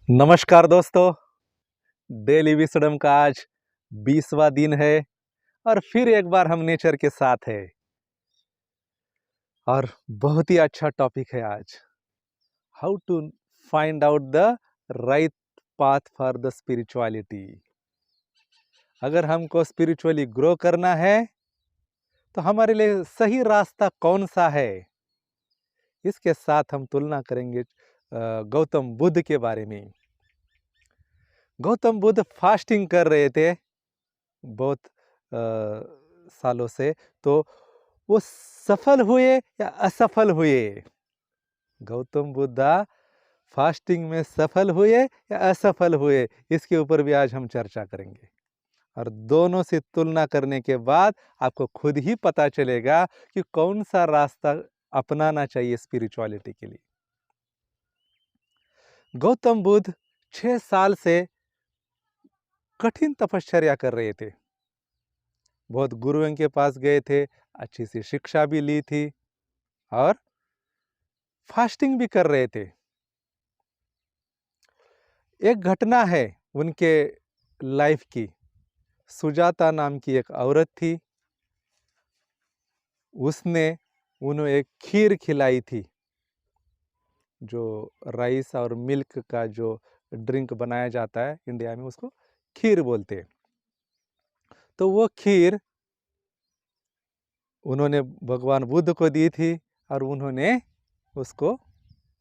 नमस्कार दोस्तों। Daily wisdom का आज 20वां दिन है और फिर एक बार हम नेचर के साथ है और बहुत ही अच्छा टॉपिक है आज। How to find out the right path for the spirituality. अगर हमको स्पिरिचुअली ग्रो करना है तो हमारे लिए सही रास्ता कौन सा है, इसके साथ हम तुलना करेंगे गौतम बुद्ध के बारे में। गौतम बुद्ध फास्टिंग कर रहे थे बहुत सालों से, तो वो सफल हुए या असफल हुए? गौतम बुद्धा फास्टिंग में सफल हुए या असफल हुए, इसके ऊपर भी आज हम चर्चा करेंगे। और दोनों से तुलना करने के बाद आपको खुद ही पता चलेगा कि कौन सा रास्ता अपनाना चाहिए स्पिरिचुअलिटी के लिए। गौतम बुद्ध 6 साल से कठिन तपश्चर्या कर रहे थे। बहुत गुरुओं के पास गए थे, अच्छी सी शिक्षा भी ली थी और फास्टिंग भी कर रहे थे। एक घटना है उनके लाइफ की। सुजाता नाम की एक औरत थी, उसने उन्हें एक खीर खिलाई थी, जो राइस और मिल्क का जो ड्रिंक बनाया जाता है इंडिया में, उसको खीर बोलते हैं। तो वो खीर उन्होंने भगवान बुद्ध को दी थी और उन्होंने उसको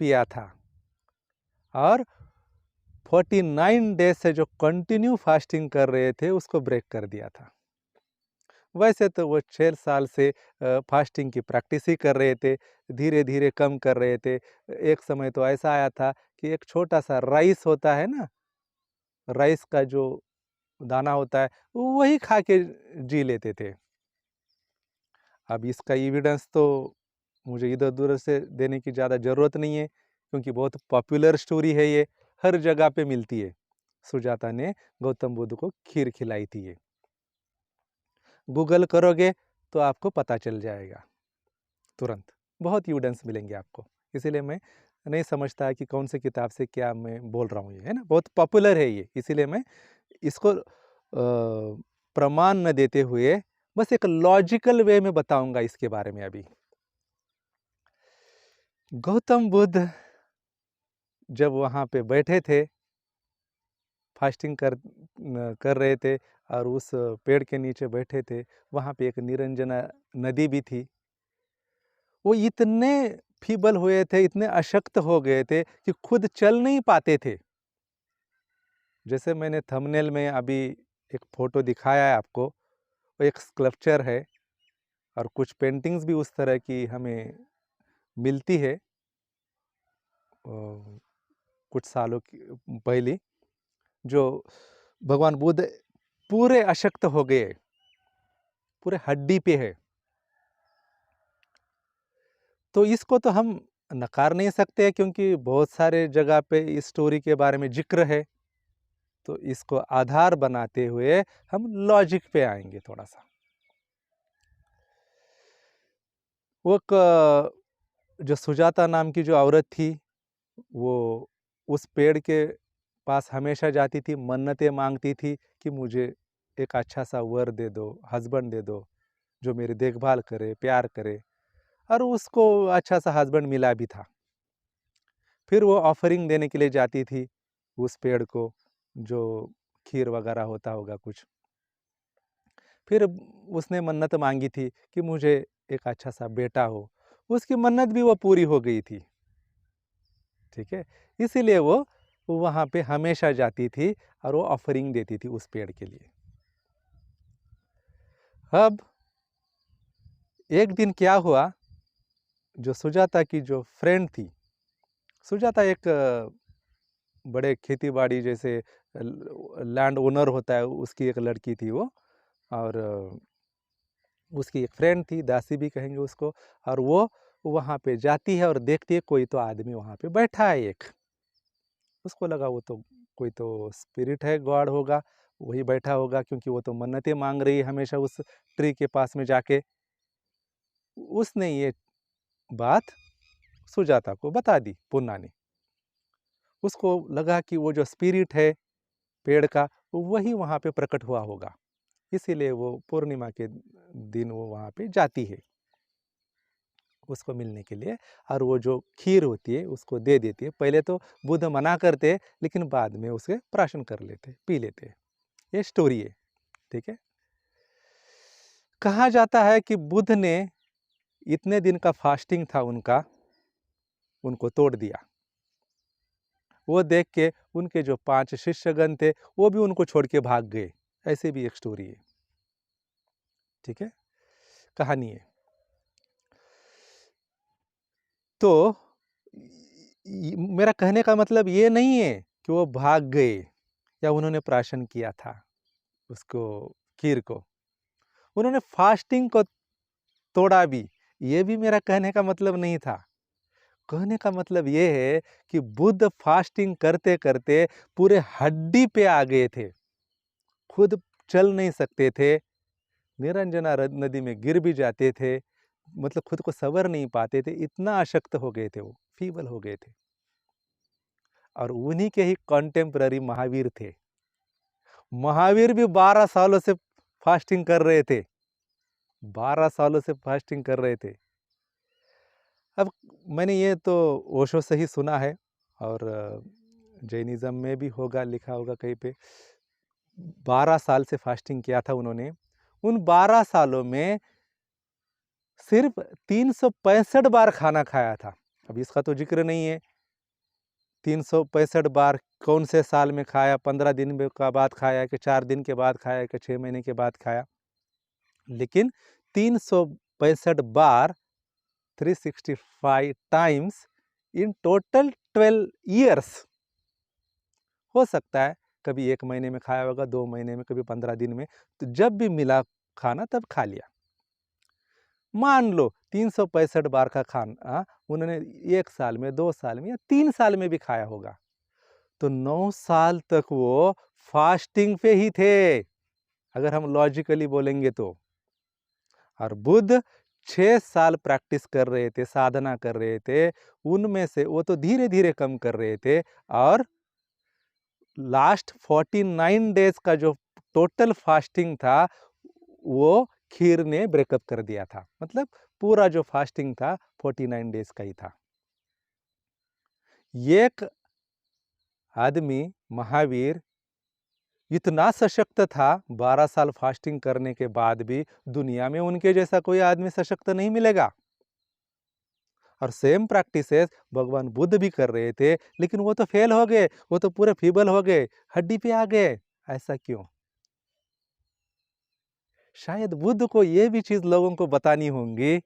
पिया था और 49 डेज से जो कंटिन्यू फास्टिंग कर रहे थे उसको ब्रेक कर दिया था। वैसे तो वो 6 साल से फास्टिंग की प्रैक्टिस ही कर रहे थे, धीरे धीरे कम कर रहे थे। एक समय तो ऐसा आया था कि एक छोटा सा राइस होता है ना, राइस का जो दाना होता है, वही खा के जी लेते थे। अब इसका एविडेंस तो मुझे इधर उधर से देने की ज़्यादा ज़रूरत नहीं है, क्योंकि बहुत पॉपुलर स्टोरी है, ये हर जगह पे मिलती है। सुजाता ने गौतम बुद्ध को खीर खिलाई थी। ये गूगल करोगे तो आपको पता चल जाएगा तुरंत, बहुत एविडेंस मिलेंगे आपको। इसीलिए मैं नहीं समझता कि कौन सी किताब से क्या मैं बोल रहा हूँ, ये है ना, बहुत पॉपुलर है ये। इसीलिए मैं इसको प्रमाण न देते हुए बस एक लॉजिकल वे में बताऊंगा इसके बारे में। अभी गौतम बुद्ध जब वहाँ पे बैठे थे, फास्टिंग कर रहे थे और उस पेड़ के नीचे बैठे थे, वहाँ पे एक निरंजना नदी भी थी। वो इतने फीबल हुए थे, इतने अशक्त हो गए थे कि खुद चल नहीं पाते थे। जैसे मैंने थंबनेल में अभी एक फोटो दिखाया है आपको, वो एक स्कल्पचर है और कुछ पेंटिंग्स भी उस तरह की हमें मिलती है कुछ सालों की पहले, जो भगवान बुद्ध पूरे अशक्त हो गए, पूरे हड्डी पे है। तो इसको तो हम नकार नहीं सकते, क्योंकि बहुत सारे जगह पे इस स्टोरी के बारे में जिक्र है। तो इसको आधार बनाते हुए हम लॉजिक पे आएंगे थोड़ा सा। वो जो सुजाता नाम की जो औरत थी, वो उस पेड़ के पास हमेशा जाती थी, मन्नतें मांगती थी कि मुझे एक अच्छा सा वर दे दो, हस्बैंड दे दो, जो मेरी देखभाल करे, प्यार करे। और उसको अच्छा सा हस्बैंड मिला भी था। फिर वो ऑफरिंग देने के लिए जाती थी उस पेड़ को, जो खीर वगैरह होता होगा कुछ। फिर उसने मन्नत मांगी थी कि मुझे एक अच्छा सा बेटा हो। उसकी मन्नत भी वो पूरी हो गई थी, ठीक है। इसीलिए वो वहाँ पे हमेशा जाती थी और वो ऑफरिंग देती थी उस पेड़ के लिए। अब एक दिन क्या हुआ, जो सुजाता की जो फ्रेंड थी, सुजाता एक बड़े खेती बाड़ी जैसे लैंड ओनर होता है, उसकी एक लड़की थी वो। और उसकी एक फ्रेंड थी, दासी भी कहेंगे उसको। और वो वहाँ पे जाती है और देखती है कोई तो आदमी वहाँ पे बैठा है एक। उसको लगा वो तो कोई तो स्पिरिट है, गॉड होगा, वही बैठा होगा, क्योंकि वो तो मन्नतें मांग रही है हमेशा उस ट्री के पास में जाके। उसने ये बात सुजाता को बता दी, पुन्ना ने। उसको लगा कि वो जो स्पिरिट है पेड़ का वही वहाँ पे प्रकट हुआ होगा, इसीलिए वो पूर्णिमा के दिन वो वहाँ पे जाती है उसको मिलने के लिए, और वो जो खीर होती है उसको दे देती है। पहले तो बुद्ध मना करते, लेकिन बाद में उसे प्राशन कर लेते, पी लेते। ये स्टोरी है, ठीक है। कहा जाता है कि बुद्ध ने इतने दिन का फास्टिंग था उनका, उनको तोड़ दिया। वो देख के उनके जो 5 शिष्यगण थे वो भी उनको छोड़ के भाग गए। ऐसे भी एक स्टोरी है, ठीक है, कहानी है। तो मेरा कहने का मतलब ये नहीं है कि वो भाग गए या उन्होंने प्राशन किया था उसको, खीर को। उन्होंने फास्टिंग को तोड़ा भी, ये भी मेरा कहने का मतलब नहीं था। कहने का मतलब ये है कि बुद्ध फास्टिंग करते करते पूरे हड्डी पे आ गए थे, खुद चल नहीं सकते थे, निरंजना नदी में गिर भी जाते थे, मतलब खुद को संवर नहीं पाते थे, इतना अशक्त हो गए थे, वो फीबल हो गए थे। और उन्हीं के ही कॉन्टेम्पररी महावीर थे। महावीर भी 12 सालों से फास्टिंग कर रहे थे, 12 सालों से फास्टिंग कर रहे थे। अब मैंने ये तो ओशो से ही सुना है, और जैनिज्म में भी होगा, लिखा होगा कहीं पे। 12 साल से फास्टिंग किया था उन्होंने। उन 12 सालों में सिर्फ 365 बार खाना खाया था। अब इसका तो जिक्र नहीं है 365 बार कौन से साल में खाया, 15 दिन का बाद खाया कि 4 दिन के बाद खाया कि 6 महीने के बाद खाया, लेकिन 365 बार 365 टाइम्स इन टोटल 12 ईयर्स। हो सकता है कभी 1 महीने में खाया होगा, 2 महीने में, कभी 15 दिन में, तो जब भी मिला खाना तब खा लिया। मान लो 365 बार का खाना उन्होंने 1 साल में, 2 साल में या 3 साल में भी खाया होगा, तो 9 साल तक वो फास्टिंग पे ही थे, अगर हम लॉजिकली बोलेंगे तो। और बुद्ध 6 साल प्रैक्टिस कर रहे थे, साधना कर रहे थे, उनमें से वो तो धीरे धीरे कम कर रहे थे, और लास्ट 49 डेज का जो टोटल फास्टिंग था वो खीर ने ब्रेकअप कर दिया था। मतलब पूरा जो फास्टिंग था 49 डेज का ही था। एक आदमी महावीर इतना सशक्त था, 12 साल फास्टिंग करने के बाद भी दुनिया में उनके जैसा कोई आदमी सशक्त नहीं मिलेगा। और सेम प्रैक्टिसेस भगवान बुद्ध भी कर रहे थे, लेकिन वो तो फेल हो गए, वो तो पूरे फीबल हो गए, हड्डी पे आ गए। ऐसा क्यों? शायद बुद्ध को ये भी चीज लोगों को बतानी होंगी,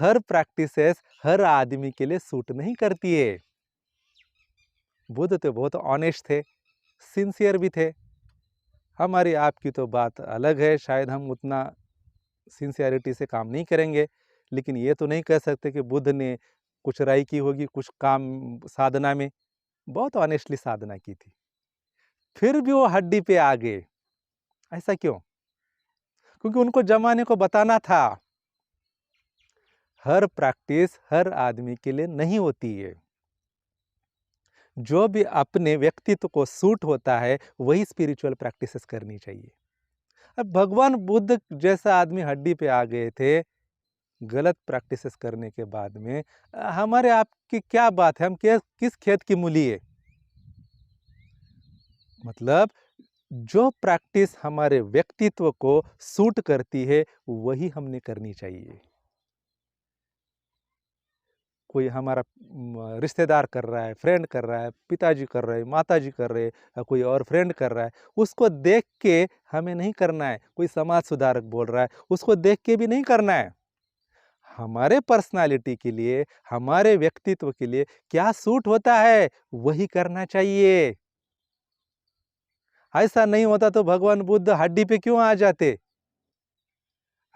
हर प्रैक्टिसेस हर आदमी के लिए सूट नहीं करती है। बुद्ध तो बहुत ऑनेस्ट थे, सिंसियर भी थे। हमारी आपकी तो बात अलग है, शायद हम उतना सिंसियरिटी से काम नहीं करेंगे, लेकिन ये तो नहीं कह सकते कि बुद्ध ने कुछ राय की होगी कुछ काम साधना में। बहुत ऑनेस्टली साधना की थी, फिर भी वो हड्डी पे आ गए। ऐसा क्यों? क्योंकि उनको जमाने को बताना था, हर प्रैक्टिस हर आदमी के लिए नहीं होती है। जो भी अपने व्यक्तित्व को सूट होता है वही स्पिरिचुअल प्रैक्टिसेस करनी चाहिए। अब भगवान बुद्ध जैसा आदमी हड्डी पे आ गए थे गलत प्रैक्टिसेस करने के बाद में, हमारे आपकी क्या बात है, हम किस खेत की मूली है? मतलब जो प्रैक्टिस हमारे व्यक्तित्व को सूट करती है वही हमने करनी चाहिए। कोई हमारा रिश्तेदार कर रहा है, फ्रेंड कर रहा है, पिताजी कर रहे हैं, माताजी कर रहे हैं, कोई और फ्रेंड कर रहा है, उसको देख के हमें नहीं करना है। कोई समाज सुधारक बोल रहा है, उसको देख के भी नहीं करना है। हमारे पर्सनालिटी के लिए, हमारे व्यक्तित्व के लिए क्या सूट होता है वही करना चाहिए। ऐसा नहीं होता तो भगवान बुद्ध हड्डी पे क्यों आ जाते?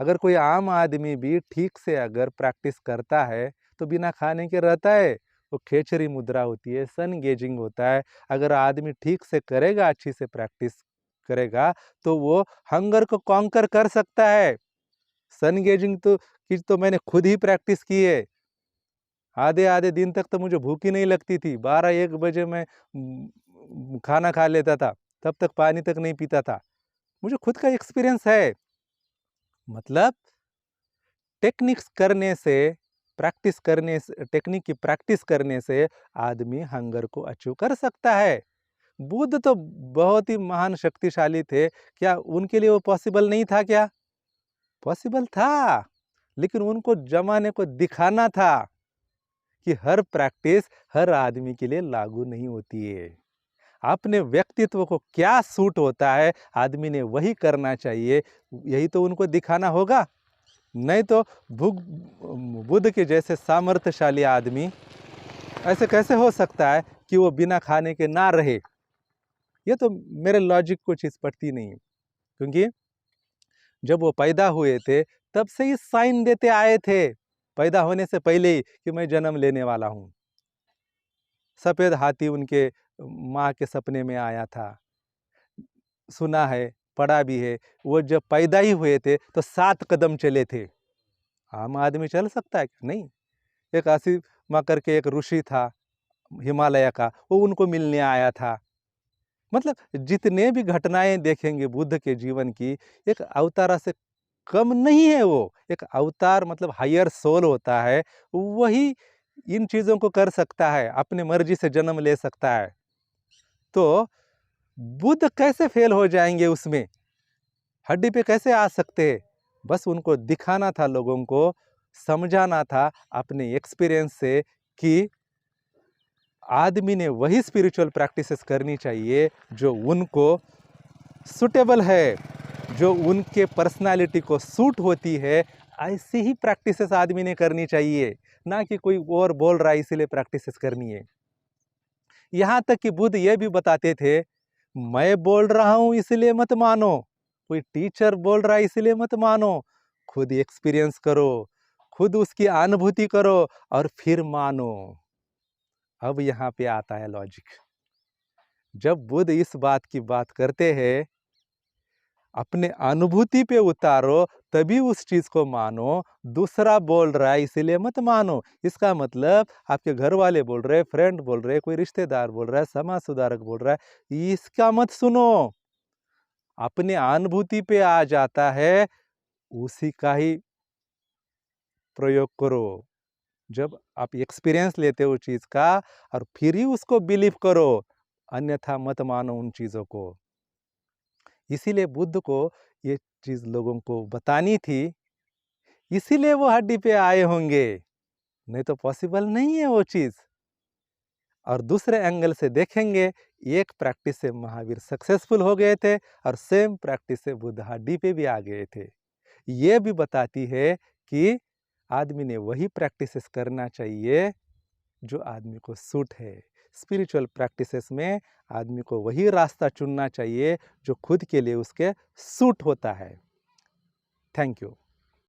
अगर कोई आम आदमी भी ठीक से अगर प्रैक्टिस करता है तो बिना खाने के रहता है, वो खेचरी मुद्रा होती है, सन गेजिंग होता है। अगर आदमी ठीक से करेगा, अच्छी से प्रैक्टिस करेगा, तो वो हंगर को कॉन्कर कर सकता है। सन गेजिंग तो मैंने खुद ही प्रैक्टिस की है। आधे आधे दिन तक तो मुझे भूख ही नहीं लगती थी। 12-1 बजे मैं खाना खा लेता था, तब तक पानी तक नहीं पीता था। मुझे खुद का एक्सपीरियंस है। मतलब टेक्निक्स करने से, प्रैक्टिस करने से, टेक्निक की प्रैक्टिस करने से आदमी हंगर को अचीव कर सकता है। बुद्ध तो बहुत ही महान शक्तिशाली थे, क्या उनके लिए वो पॉसिबल नहीं था क्या? पॉसिबल था, लेकिन उनको जमाने को दिखाना था कि हर प्रैक्टिस हर आदमी के लिए लागू नहीं होती है। अपने व्यक्तित्व को क्या सूट होता है, आदमी ने वही करना चाहिए, यही तो उनको दिखाना होगा। नहीं तो बुद्ध के जैसे सामर्थ्यशाली आदमी ऐसे कैसे हो सकता है कि वो बिना खाने के ना रहे? ये तो मेरे लॉजिक को चीज पड़ती नहीं है, क्योंकि जब वो पैदा हुए थे तब से ही साइन देते आए थे, पैदा होने से पहले ही, कि मैं जन्म लेने वाला हूँ। सफेद हाथी उनके माँ के सपने में आया था, सुना है, पढ़ा भी है। वो जब पैदा ही हुए थे तो 7 कदम चले थे। आम आदमी चल सकता है क्या? नहीं। एक आसिमा करके एक ऋषि था हिमालय का, वो उनको मिलने आया था। मतलब जितने भी घटनाएं देखेंगे बुद्ध के जीवन की, एक अवतारा से कम नहीं है वो। एक अवतार मतलब हायर सोल होता है, वही इन चीज़ों को कर सकता है, अपने मर्जी से जन्म ले सकता है। तो बुद्ध कैसे फेल हो जाएंगे उसमें? हड्डी पे कैसे आ सकते हैं? बस उनको दिखाना था, लोगों को समझाना था अपने एक्सपीरियंस से कि आदमी ने वही स्पिरिचुअल प्रैक्टिसेस करनी चाहिए जो उनको सूटेबल है, जो उनके पर्सनालिटी को सूट होती है। ऐसी ही प्रैक्टिसेस आदमी ने करनी चाहिए, ना कि कोई और बोल रहा है इसीलिए प्रैक्टिसेस करनी है। यहाँ तक कि बुद्ध ये भी बताते थे, मैं बोल रहा हूँ इसलिए मत मानो, कोई टीचर बोल रहा है इसलिए मत मानो, खुद एक्सपीरियंस करो, खुद उसकी अनुभूति करो और फिर मानो। अब यहाँ पे आता है लॉजिक। जब बुद्ध इस बात की बात करते हैं, अपने अनुभूति पे उतारो तभी उस चीज को मानो। दूसरा बोल रहा है इसीलिए मत मानो, इसका मतलब आपके घर वाले बोल रहे, फ्रेंड बोल रहे, कोई रिश्तेदार बोल रहा है, समाज सुधारक बोल रहा है, इसका मत सुनो। अपने अनुभूति पे आ जाता है, उसी का ही प्रयोग करो। जब आप एक्सपीरियंस लेते हो चीज का, और फिर ही उसको बिलीव करो, अन्यथा मत मानो उन चीजों को। इसीलिए बुद्ध को ये चीज लोगों को बतानी थी, इसीलिए वो हड्डी पे आए होंगे, नहीं तो पॉसिबल नहीं है वो चीज। और दूसरे एंगल से देखेंगे, एक प्रैक्टिस से महावीर सक्सेसफुल हो गए थे और सेम प्रैक्टिस से बुद्ध हड्डी पे भी आ गए थे। ये भी बताती है कि आदमी ने वही प्रैक्टिसेस करना चाहिए जो आदमी को सूट है। स्पिरिचुअल प्रैक्टिसेस में आदमी को वही रास्ता चुनना चाहिए जो खुद के लिए उसके सूट होता है। Thank you.